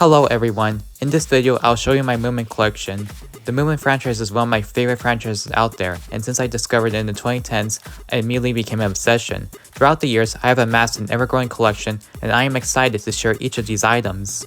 Hello everyone, in this video I'll show you my Moomin collection. The Moomin franchise is one of my favorite franchises out there, and since I discovered it in the 2010s, it immediately became an obsession. Throughout the years, I have amassed an ever-growing collection, and I am excited to share each of these items.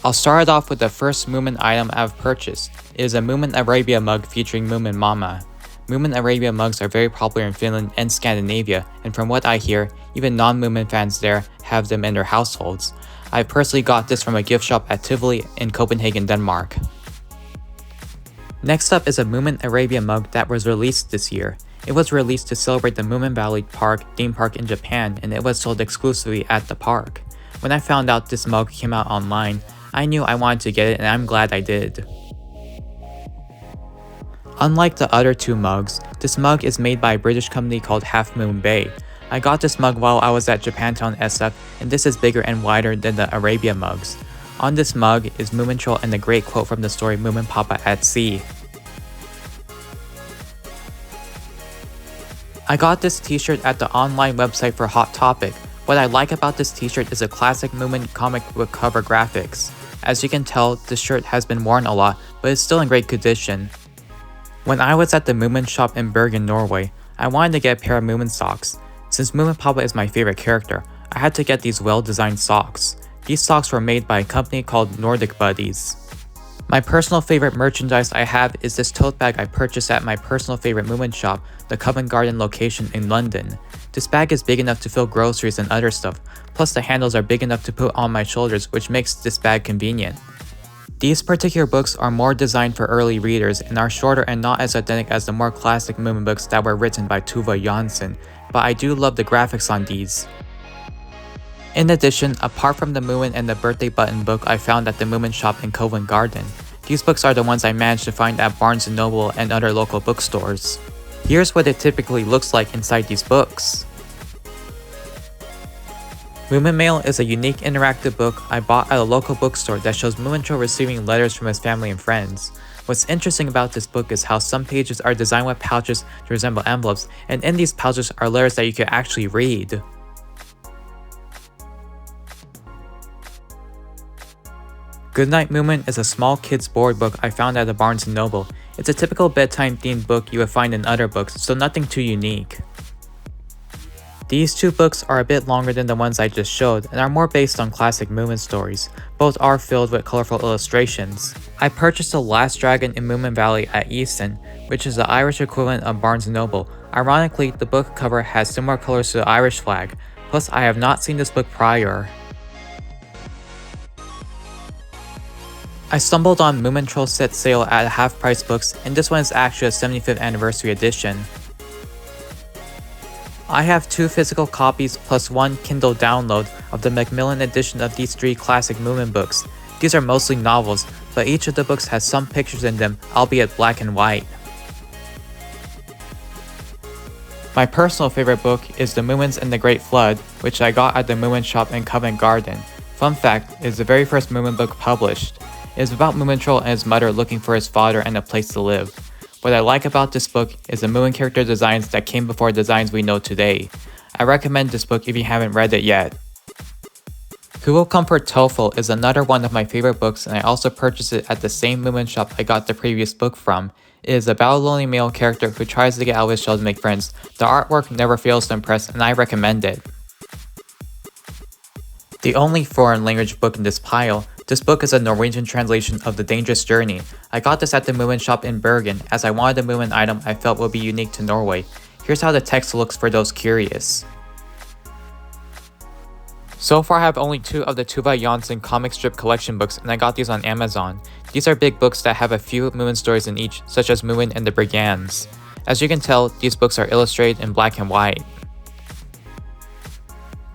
I'll start off with the first Moomin item I've purchased. It is a Moomin Arabia mug featuring Moomin Mama. Moomin Arabia mugs are very popular in Finland and Scandinavia, and from what I hear, even non-Moomin fans there have them in their households. I personally got this from a gift shop at Tivoli in Copenhagen, Denmark. Next up is a Moomin Arabia mug that was released this year. It was released to celebrate the Moomin Valley Park theme park in Japan, and it was sold exclusively at the park. When I found out this mug came out online, I knew I wanted to get it, and I'm glad I did. Unlike the other two mugs, this mug is made by a British company called Half Moon Bay. I got this mug while I was at Japantown SF, and this is bigger and wider than the Arabia mugs. On this mug is Moomin Troll and the great quote from the story Moomin Papa at Sea. I got this t-shirt at the online website for Hot Topic. What I like about this t-shirt is the classic Moomin comic book cover graphics. As you can tell, this shirt has been worn a lot, but it's still in great condition. When I was at the Moomin shop in Bergen, Norway, I wanted to get a pair of Moomin socks. Since Moomin Papa is my favorite character, I had to get these well-designed socks. These socks were made by a company called Nordic Buddies. My personal favorite merchandise I have is this tote bag I purchased at my personal favorite Moomin shop, the Covent Garden location in London. This bag is big enough to fill groceries and other stuff, plus the handles are big enough to put on my shoulders, which makes this bag convenient. These particular books are more designed for early readers and are shorter and not as authentic as the more classic Moomin books that were written by Tuva Jansson, but I do love the graphics on these. In addition, apart from the Moomin and the Birthday Button book I found at the Moomin shop in Covent Garden, these books are the ones I managed to find at Barnes & Noble and other local bookstores. Here's what it typically looks like inside these books. Moomin Mail is a unique interactive book I bought at a local bookstore that shows Moomin Troll receiving letters from his family and friends. What's interesting about this book is how some pages are designed with pouches to resemble envelopes, and in these pouches are letters that you can actually read. Goodnight Moomin is a small kids board book I found at a Barnes & Noble. It's a typical bedtime themed book you would find in other books, so nothing too unique. These two books are a bit longer than the ones I just showed and are more based on classic Moomin stories. Both are filled with colorful illustrations. I purchased The Last Dragon in Moomin Valley at Easton, which is the Irish equivalent of Barnes & Noble. Ironically, the book cover has similar colors to the Irish flag, plus I have not seen this book prior. I stumbled on Moomin Troll set sale at Half Price Books, and this one is actually a 75th anniversary edition. I have 2 physical copies plus 1 Kindle download of the Macmillan edition of these 3 classic Moomin books. These are mostly novels, but each of the books has some pictures in them, albeit black and white. My personal favorite book is The Moomins and the Great Flood, which I got at the Moomin shop in Covent Garden. Fun fact, it is the very first Moomin book published. It is about Moomin Troll and his mother looking for his father and a place to live. What I like about this book is the Moomin character designs that came before designs we know today. I recommend this book if you haven't read it yet. Who Will Comfort Tofu is another one of my favorite books, and I also purchased it at the same Moomin shop I got the previous book from. It is about a lonely male character who tries to get out of his shell to make friends. The artwork never fails to impress, and I recommend it. The only foreign language book in this pile, this book is a Norwegian translation of The Dangerous Journey. I got this at the Moomin shop in Bergen, as I wanted a Moomin item I felt would be unique to Norway. Here's how the text looks for those curious. So far I have only 2 of the Tuva Jansson comic strip collection books, and I got these on Amazon. These are big books that have a few Moomin stories in each, such as Moomin and the Brigands. As you can tell, these books are illustrated in black and white.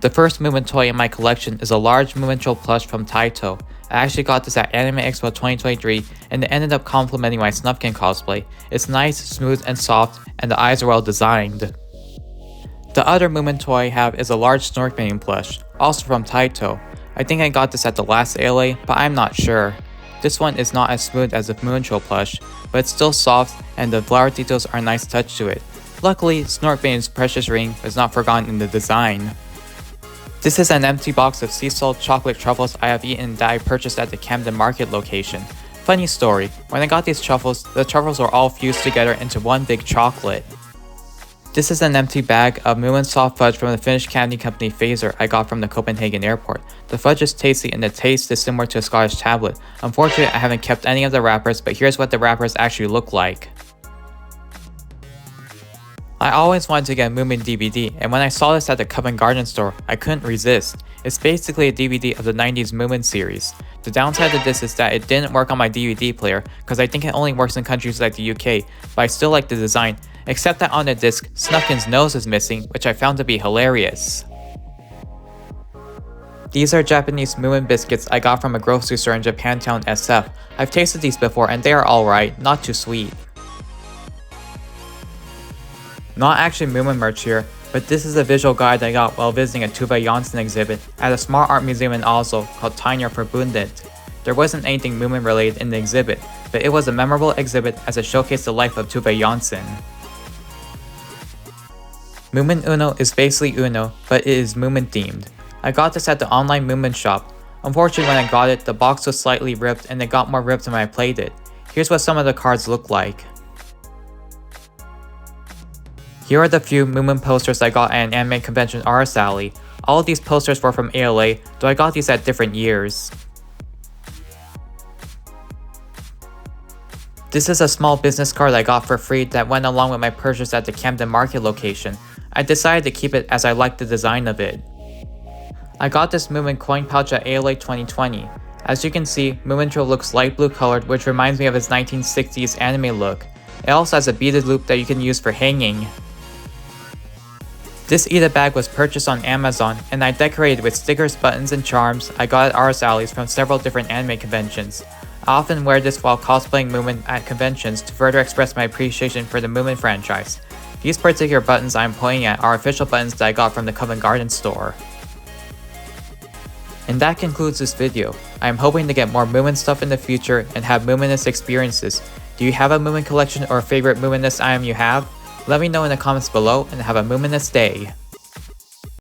The first Moomin toy in my collection is a large Moomin Troll plush from Taito. I actually got this at Anime Expo 2023, and it ended up complementing my Snufkin cosplay. It's nice, smooth, and soft, and the eyes are well designed. The other Moomin toy I have is a large Snorkbane plush, also from Taito. I think I got this at the last ALA, but I'm not sure. This one is not as smooth as the Moomin Troll plush, but it's still soft, and the flower details are a nice touch to it. Luckily, Snorkbane's precious ring was not forgotten in the design. This is an empty box of sea salt chocolate truffles I have eaten that I purchased at the Camden Market location. Funny story, when I got these truffles, the truffles were all fused together into one big chocolate. This is an empty bag of Moomin soft fudge from the Finnish candy company Phaser I got from the Copenhagen airport. The fudge is tasty and the taste is similar to a Scottish tablet. Unfortunately, I haven't kept any of the wrappers, but here's what the wrappers actually look like. I always wanted to get a Moomin DVD, and when I saw this at the Covent Garden store, I couldn't resist. It's basically a DVD of the 90s Moomin series. The downside of this is that it didn't work on my DVD player, because I think it only works in countries like the UK, but I still like the design, except that on the disc, Snufkin's nose is missing, which I found to be hilarious. These are Japanese Moomin biscuits I got from a grocery store in Japantown, SF. I've tasted these before and they are alright, not too sweet. Not actually Moomin merch here, but this is a visual guide I got while visiting a Tuva Jansson exhibit at a small art museum in Oslo called Tegner Forbundet. There wasn't anything Moomin related in the exhibit, but it was a memorable exhibit as it showcased the life of Tuva Jansson. Moomin Uno is basically Uno, but it is Moomin themed. I got this at the online Moomin shop. Unfortunately, when I got it, the box was slightly ripped and it got more ripped when I played it. Here's what some of the cards look like. Here are the few Moomin posters I got at an anime convention Ars Alley. All of these posters were from ALA, though I got these at different years. This is a small business card I got for free that went along with my purchase at the Camden Market location. I decided to keep it as I liked the design of it. I got this Moomin coin pouch at ALA 2020. As you can see, Moomintro looks light blue colored, which reminds me of its 1960s anime look. It also has a beaded loop that you can use for hanging. This Ida bag was purchased on Amazon, and I decorated with stickers, buttons, and charms I got at Ars Alleys from several different anime conventions. I often wear this while cosplaying Moomin at conventions to further express my appreciation for the Moomin franchise. These particular buttons I am pointing at are official buttons that I got from the Covent Garden store. And that concludes this video. I am hoping to get more Moomin stuff in the future and have Moominous experiences. Do you have a Moomin collection or a favorite Moominous item you have? Let me know in the comments below and have a Moominous day.